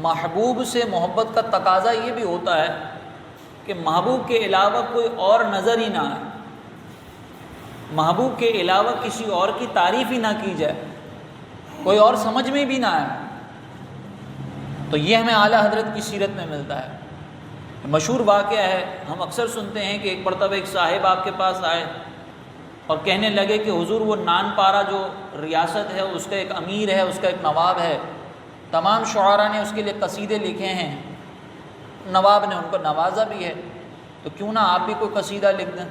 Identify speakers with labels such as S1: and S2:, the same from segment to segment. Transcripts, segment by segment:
S1: محبوب سے محبت کا تقاضا یہ بھی ہوتا ہے کہ محبوب کے علاوہ کوئی اور نظر ہی نہ آئے، محبوب کے علاوہ کسی اور کی تعریف ہی نہ کی جائے، کوئی اور سمجھ میں بھی نہ آئے۔ تو یہ ہمیں اعلیٰ حضرت کی سیرت میں ملتا ہے۔ مشہور واقعہ ہے، ہم اکثر سنتے ہیں کہ ایک مرتبہ ایک صاحب آپ کے پاس آئے اور کہنے لگے کہ حضور وہ نان پارا جو ریاست ہے اس کا ایک امیر ہے، اس کا ایک نواب ہے، تمام شعراء نے اس کے لیے قصیدے لکھے ہیں، نواب نے ان کو نوازا بھی ہے، تو کیوں نہ آپ بھی کوئی قصیدہ لکھ دیں۔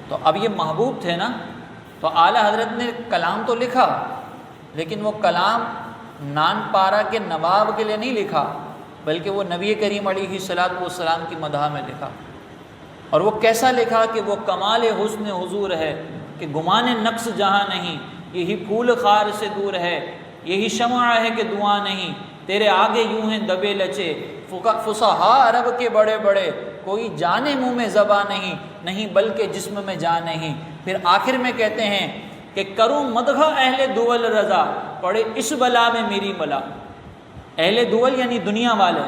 S1: تو اب یہ محبوب تھے نا، تو اعلیٰ حضرت نے کلام تو لکھا، لیکن وہ کلام نان پارا کے نواب کے لیے نہیں لکھا، بلکہ وہ نبی کریم علیہ الصلوۃ والسلام کی مدح میں لکھا۔ اور وہ کیسا لکھا کہ وہ کمال حسن حضور ہے کہ گمان نقص جہاں نہیں، یہی پھول خار سے دور ہے، یہی شمع ہے کہ دعا نہیں، تیرے آگے یوں ہیں دبے لچے فصحاء عرب کے بڑے بڑے، کوئی جانے منہ میں زباں نہیں بلکہ جسم میں جان نہیں۔ پھر آخر میں کہتے ہیں کہ کروں مدح اہل دول رضا، پڑے اس بلا میں میری بلا۔ اہل دول یعنی دنیا والے،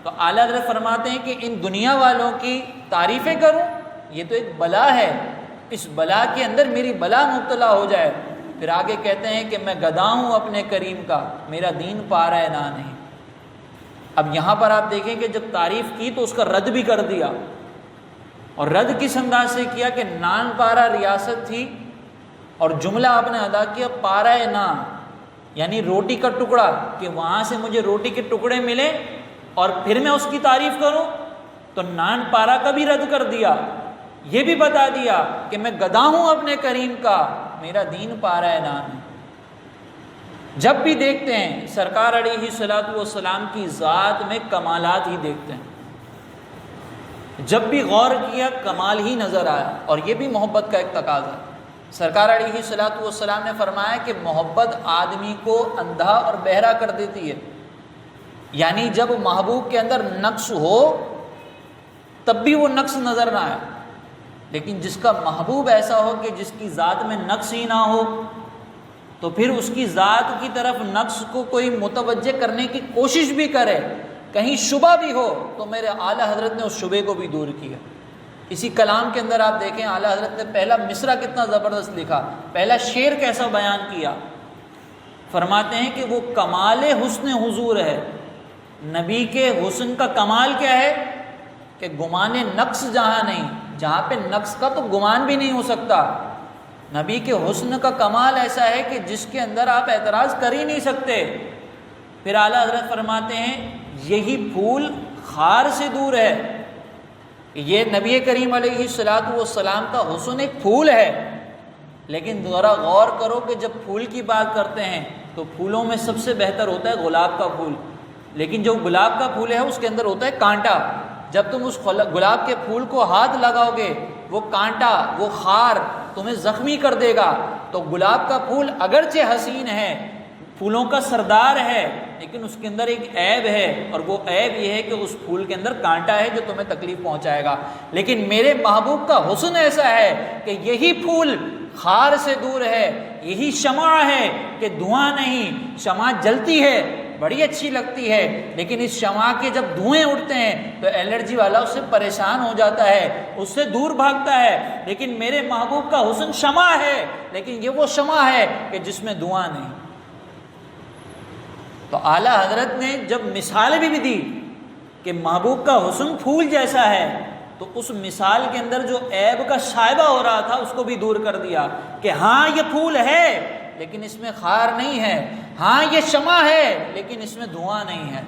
S1: تو اعلیٰ حضرت فرماتے ہیں کہ ان دنیا والوں کی تعریفیں کروں، یہ تو ایک بلا ہے، اس بلا کے اندر میری بلا مبتلا ہو جائے۔ پھر آگے کہتے ہیں کہ میں گدا ہوں اپنے کریم کا، میرا دین پارا ہے نہ نہیں۔ اب یہاں پر آپ دیکھیں کہ جب تعریف کی تو اس کا رد بھی کر دیا، اور رد کس انداز سے کیا کہ نان پارا ریاست تھی، اور جملہ آپ نے ادا کیا پارا ہے نان، یعنی روٹی کا ٹکڑا، کہ وہاں سے مجھے روٹی کے ٹکڑے ملے اور پھر میں اس کی تعریف کروں۔ تو نان پارا کا بھی رد کر دیا، یہ بھی بتا دیا کہ میں گدا ہوں اپنے کریم کا، میرا دین پارا ہے نان۔ جب بھی دیکھتے ہیں سرکار علیہ الصلوۃ والسلام کی ذات میں کمالات ہی دیکھتے ہیں، جب بھی غور کیا کمال ہی نظر آیا، اور یہ بھی محبت کا ایک تقاضا ہے۔ سرکار علیہ الصلوۃ والسلام نے فرمایا کہ محبت آدمی کو اندھا اور بہرا کر دیتی ہے، یعنی جب محبوب کے اندر نقص ہو تب بھی وہ نقص نظر نہ آئے، لیکن جس کا محبوب ایسا ہو کہ جس کی ذات میں نقص ہی نہ ہو، تو پھر اس کی ذات کی طرف نقص کو کوئی متوجہ کرنے کی کوشش بھی کرے، کہیں شبہ بھی ہو، تو میرے اعلیٰ حضرت نے اس شبے کو بھی دور کیا۔ اسی کلام کے اندر آپ دیکھیں اعلیٰ حضرت نے پہلا مصرع کتنا زبردست لکھا، پہلا شعر کیسا بیان کیا۔ فرماتے ہیں کہ وہ کمال حسن حضور ہے، نبی کے حسن کا کمال کیا ہے کہ گمان نقص جہاں نہیں، جہاں پہ نقص کا تو گمان بھی نہیں ہو سکتا، نبی کے حسن کا کمال ایسا ہے کہ جس کے اندر آپ اعتراض کر ہی نہیں سکتے۔ پھر اعلیٰ حضرت فرماتے ہیں یہی پھول خار سے دور ہے، یہ نبی کریم علیہ الصلوۃ والسلام کا حسن ایک پھول ہے، لیکن ذرا غور کرو کہ جب پھول کی بات کرتے ہیں تو پھولوں میں سب سے بہتر ہوتا ہے گلاب کا پھول، لیکن جو گلاب کا پھول ہے اس کے اندر ہوتا ہے کانٹا، جب تم اس گلاب کے پھول کو ہاتھ لگاؤ گے وہ کانٹا، وہ خار تمہیں زخمی کر دے گا۔ تو گلاب کا پھول اگرچہ حسین ہے، پھولوں کا سردار ہے، لیکن اس کے اندر ایک عیب ہے، اور وہ عیب یہ ہے کہ اس پھول کے اندر کانٹا ہے جو تمہیں تکلیف پہنچائے گا۔ لیکن میرے محبوب کا حسن ایسا ہے کہ یہی پھول خار سے دور ہے، یہی شمع ہے کہ دھواں نہیں، شمع جلتی ہے بڑی اچھی لگتی ہے، لیکن اس شمع کے جب دھوئیں اٹھتے ہیں تو الرجی والا اس سے پریشان ہو جاتا ہے، اس سے دور بھاگتا ہے۔ لیکن میرے محبوب کا حسن شمع ہے، لیکن یہ وہ شمع ہے کہ جس میں دھواں نہیں۔ تو اعلیٰ حضرت نے جب مثال بھی دی کہ محبوب کا حسن پھول جیسا ہے، تو اس مثال کے اندر جو عیب کا شائبہ ہو رہا تھا اس کو بھی دور کر دیا کہ ہاں یہ پھول ہے لیکن اس میں خار نہیں ہے، ہاں یہ شمع ہے لیکن اس میں دھواں نہیں ہے۔